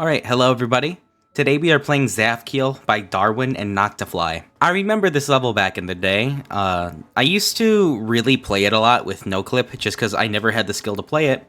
Alright, hello everybody. Today we are playing ZAPHKIEL by Darwin and Noctafly. I remember this level back in the day. I used to really play it a lot with no clip just because I never had the skill to play it.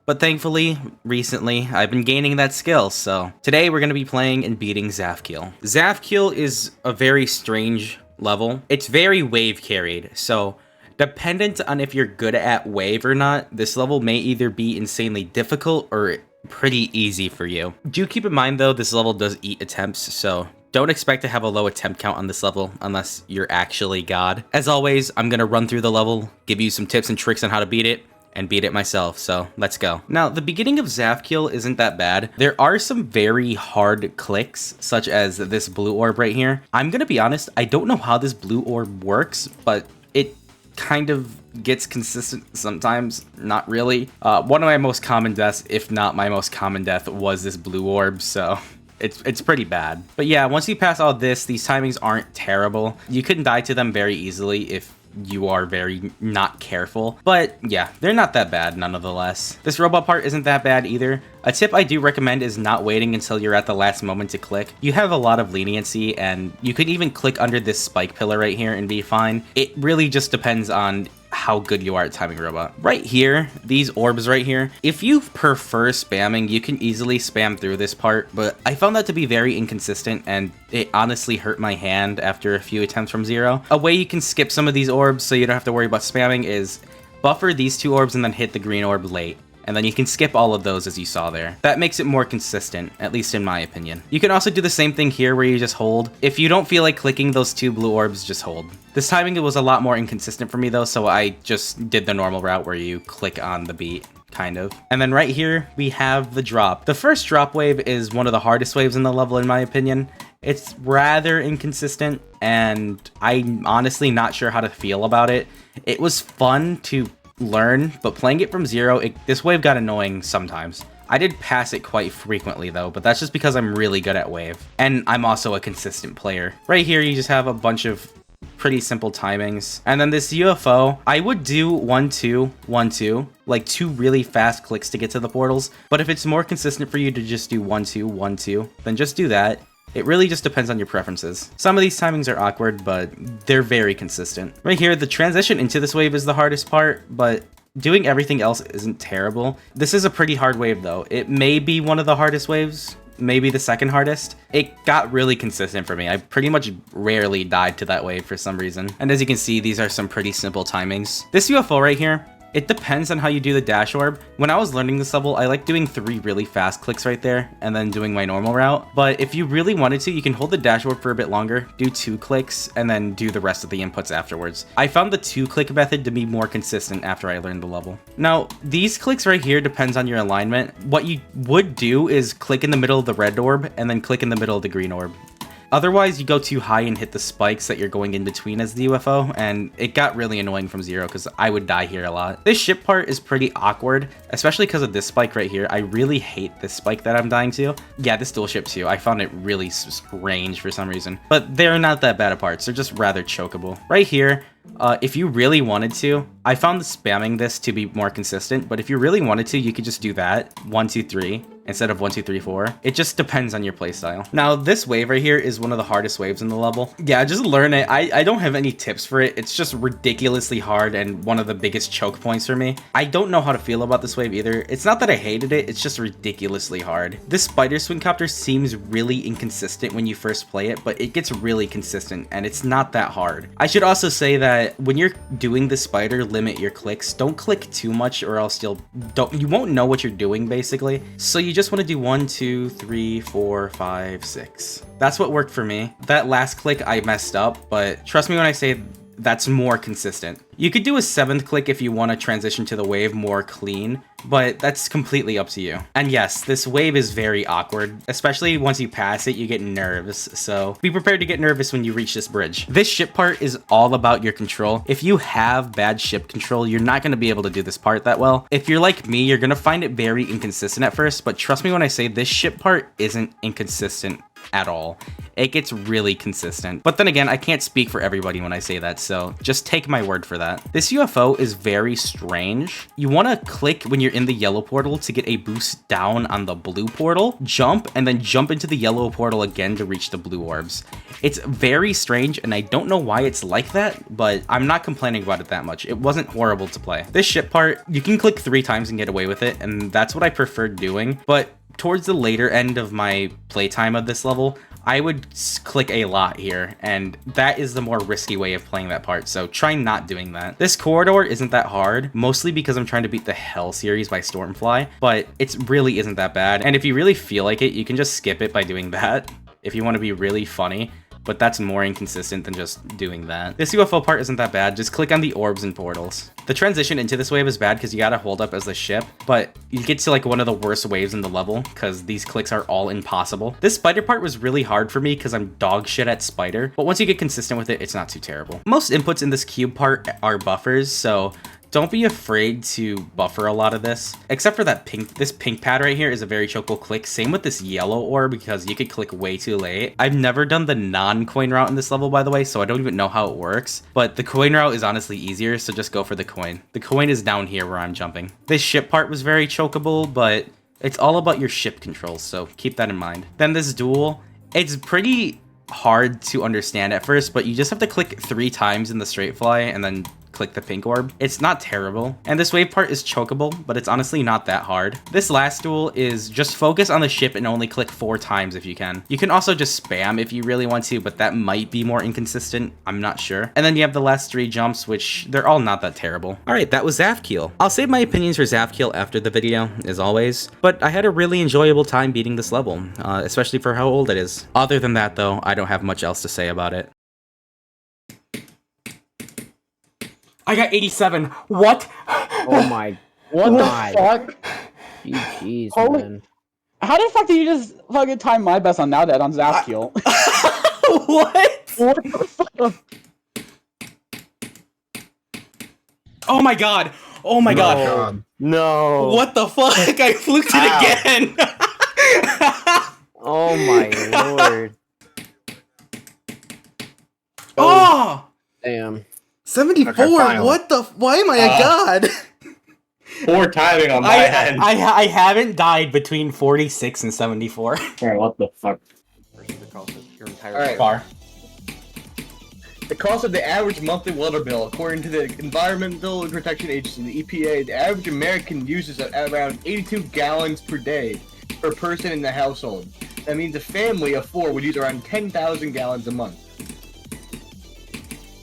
But thankfully, recently, I've been gaining that skill, so today we're going to be playing and beating ZAPHKIEL. ZAPHKIEL is a very strange level. It's very wave carried, so dependent on if you're good at wave or not, this level may either be insanely difficult or pretty easy for you. Do keep in mind though, this level does eat attempts, so don't expect to have a low attempt count on this level unless you're actually God. As always, I'm going to run through the level, give you some tips and tricks on how to beat it, and beat it myself, so let's go. Now, the beginning of ZAPHKIEL isn't that bad. There are some very hard clicks, such as this blue orb right here. I'm gonna be honest, I don't know how this blue orb works, but it kind of gets consistent sometimes, not really. One of my most common deaths, if not my most common death, was this blue orb, so it's pretty bad. But yeah, once you pass all this, these timings aren't terrible. You can die to them very easily if you are very not careful, but yeah, they're not that bad nonetheless. This robot part isn't that bad either. A tip I do recommend is not waiting until you're at the last moment to click. You have a lot of leniency and you could even click under this spike pillar right here and be fine. It really just depends on how good you are at timing robot. Right here, these orbs right here, if you prefer spamming, you can easily spam through this part, but I found that to be very inconsistent and it honestly hurt my hand after a few attempts from zero. A way you can skip some of these orbs so you don't have to worry about spamming is buffer these two orbs and then hit the green orb late. And then you can skip all of those as you saw there. That makes it more consistent, at least in my opinion. You can also do the same thing here where you just hold. If you don't feel like clicking those two blue orbs, just hold. This timing was a lot more inconsistent for me though, so I just did the normal route where you click on the beat, kind of. And then right here, we have the drop. The first drop wave is one of the hardest waves in the level in my opinion. It's rather inconsistent, and I'm honestly not sure how to feel about it. It was fun to learn, but playing it from zero, this wave got annoying sometimes. I did pass it quite frequently though, but that's just because I'm really good at wave. And I'm also a consistent player. Right here, you just have a bunch of pretty simple timings. And then this UFO, I would do 1, 2, 1, 2, like 2 really fast clicks to get to the portals. But if it's more consistent for you to just do 1, 2, 1, 2, then just do that. It really just depends on your preferences. Some of these timings are awkward, but they're very consistent. Right here, the transition into this wave is the hardest part, but doing everything else isn't terrible. This is a pretty hard wave though. It may be one of the hardest waves, maybe the second hardest. It got really consistent for me. I pretty much rarely died to that wave for some reason. And as you can see, these are some pretty simple timings. This UFO right here, it depends on how you do the dash orb. When I was learning this level, I like doing 3 really fast clicks right there and then doing my normal route. But if you really wanted to, you can hold the dash orb for a bit longer, do 2 clicks, and then do the rest of the inputs afterwards. I found the 2 click method to be more consistent after I learned the level. Now, these clicks right here depends on your alignment. What you would do is click in the middle of the red orb and then click in the middle of the green orb. Otherwise, you go too high and hit the spikes that you're going in between as the UFO, and it got really annoying from zero because I would die here a lot. This ship part is pretty awkward, especially because of this spike right here. I really hate this spike that I'm dying to. Yeah, this dual ship too. I found it really strange for some reason, but they're not that bad of parts. They're just rather chokeable. Right here, if you really wanted to, I found spamming this to be more consistent, but if you really wanted to, you could just do that 1, 2, 3 instead of 1, 2, 3, 4. It just depends on your playstyle. Now, this wave right here is one of the hardest waves in the level. Yeah, just learn it. I don't have any tips for it. It's just ridiculously hard and one of the biggest choke points for me. I don't know how to feel about this wave either. It's not that I hated it, it's just ridiculously hard. This spider swing copter seems really inconsistent when you first play it, but it gets really consistent and it's not that hard. I should also say that when you're doing the spider, limit your clicks. Don't click too much or else you won't know what you're doing basically. So you just want to do 1, 2, 3, 4, 5, 6. That's what worked for me. That last click I messed up, but trust me when I say that's more consistent. You could do a 7th click if you want to transition to the wave more clean, but that's completely up to you. And yes, this wave is very awkward, especially once you pass it, you get nerves, so be prepared to get nervous when you reach this bridge. This ship part is all about your control. If you have bad ship control, you're not going to be able to do this part that well. If you're like me, you're going to find it very inconsistent at first, but trust me when I say this ship part isn't inconsistent at all. It gets really consistent. But then again, I can't speak for everybody when I say that, so just take my word for that. This UFO is very strange. You want to click when you're in the yellow portal to get a boost down on the blue portal, jump, and then jump into the yellow portal again to reach the blue orbs. It's very strange, and I don't know why it's like that, but I'm not complaining about it that much. It wasn't horrible to play. This ship part, you can click 3 times and get away with it, and that's what I preferred doing, but towards the later end of my playtime of this level, I would click a lot here, and that is the more risky way of playing that part, so try not doing that. This corridor isn't that hard, mostly because I'm trying to beat the Hell series by Stormfly, but it really isn't that bad, and if you really feel like it, you can just skip it by doing that, if you want to be really funny. But that's more inconsistent than just doing that. This UFO part isn't that bad, just click on the orbs and portals. The transition into this wave is bad because you gotta hold up as the ship, but you get to like one of the worst waves in the level because these clicks are all impossible. This spider part was really hard for me because I'm dog shit at spider, but once you get consistent with it, it's not too terrible. Most inputs in this cube part are buffers, so don't be afraid to buffer a lot of this, except for that pink. This pink pad right here is a very chokeable click. Same with this yellow orb because you could click way too late. I've never done the non-coin route in this level, by the way, so I don't even know how it works. But the coin route is honestly easier, so just go for the coin. The coin is down here where I'm jumping. This ship part was very chokeable, but it's all about your ship controls, so keep that in mind. Then this duel, it's pretty hard to understand at first, but you just have to click 3 times in the straight fly and then click the pink orb. It's not terrible. And this wave part is chokeable, but it's honestly not that hard. This last duel is just focus on the ship and only click 4 times if you can. You can also just spam if you really want to, but that might be more inconsistent. I'm not sure. And then you have the last 3 jumps, which they're all not that terrible. All right, that was ZAPHKIEL. I'll save my opinions for ZAPHKIEL after the video, as always, but I had a really enjoyable time beating this level, especially for how old it is. Other than that, though, I don't have much else to say about it. I got 87. What? Oh my. What the fuck? Jeez, man. How the fuck did you just fucking time my best on NowDad on ZAPHKIEL? What? What the fuck? Oh my god. Oh my god. No. What the fuck? I fluked it again. Oh my lord. Oh! Damn. 74. Okay, what the? Why am I a god? Poor timing on my end. I haven't died between 46 and 74. Alright, what the fuck? Alright. Far. The cost of the average monthly water bill, according to the Environmental Protection Agency, the EPA, the average American uses around 82 gallons per day per person in the household. That means a family of 4 would use around 10,000 gallons a month.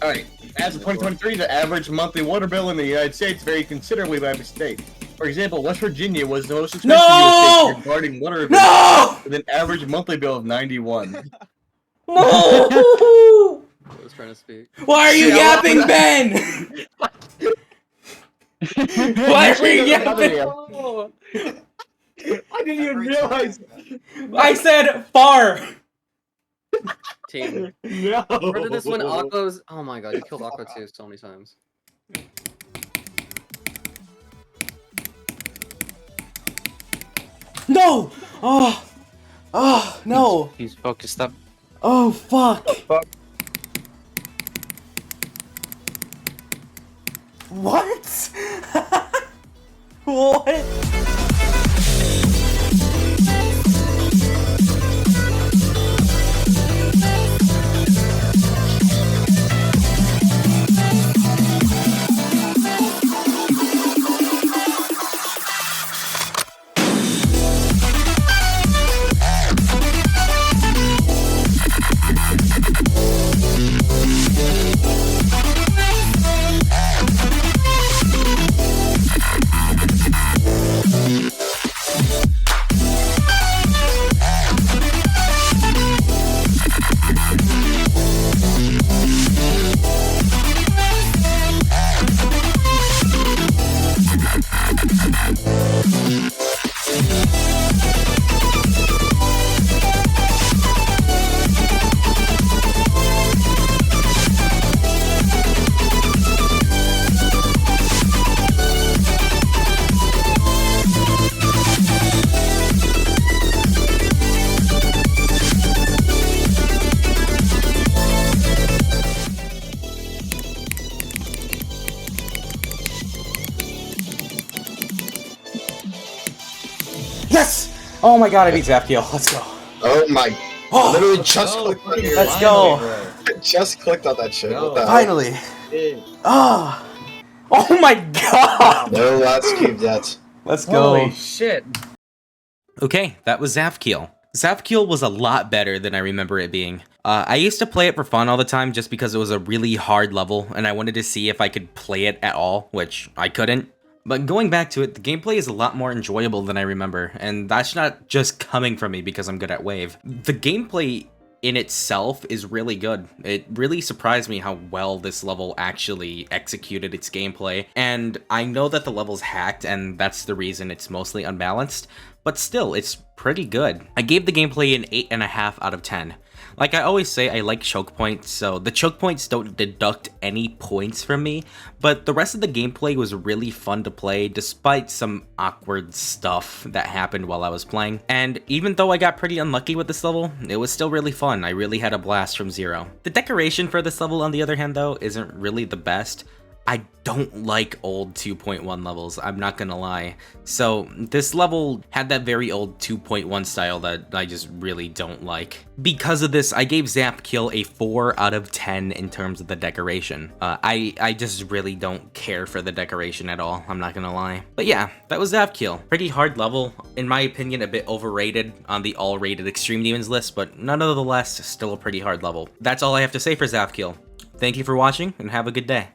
Alright. As of 2023, the average monthly water bill in the United States varied considerably by state. For example, West Virginia was the most expensive US state regarding water bill with an average monthly bill of 91. No! I was trying to speak. Why are you yapping, Ben? Why are you yapping? I didn't even realize. I said far. Team. No. Where did this win Aqua's? Oh my god, you killed Aqua too so many times. No! Oh! Oh, no! He's focused up. Oh, fuck! What? What? Oh my god, I beat ZAPHKIEL. Let's go. Oh my. Oh, Literally just clicked on your. let's go. Just clicked on that shit. What the hell? Finally. Oh. Oh my god. No, let's keep that. Let's go. Holy shit. Okay, that was ZAPHKIEL. ZAPHKIEL was a lot better than I remember it being. I used to play it for fun all the time just because it was a really hard level and I wanted to see if I could play it at all, which I couldn't. But going back to it, the gameplay is a lot more enjoyable than I remember, and that's not just coming from me because I'm good at Wave. The gameplay in itself is really good. It really surprised me how well this level actually executed its gameplay, and I know that the level's hacked and that's the reason it's mostly unbalanced, but still, it's pretty good. I gave the gameplay an 8.5 out of 10. Like I always say, I like choke points, so the choke points don't deduct any points from me, but the rest of the gameplay was really fun to play despite some awkward stuff that happened while I was playing. And even though I got pretty unlucky with this level, it was still really fun. I really had a blast from zero. The decoration for this level, on the other hand though, isn't really the best. I don't like old 2.1 levels, I'm not gonna lie. So this level had that very old 2.1 style that I just really don't like. Because of this, I gave ZAPHKIEL a 4 out of 10 in terms of the decoration. I just really don't care for the decoration at all, I'm not gonna lie. But yeah, that was ZAPHKIEL. Pretty hard level, in my opinion a bit overrated on the all-rated Extreme Demons list, but nonetheless, still a pretty hard level. That's all I have to say for ZAPHKIEL. Thank you for watching, and have a good day.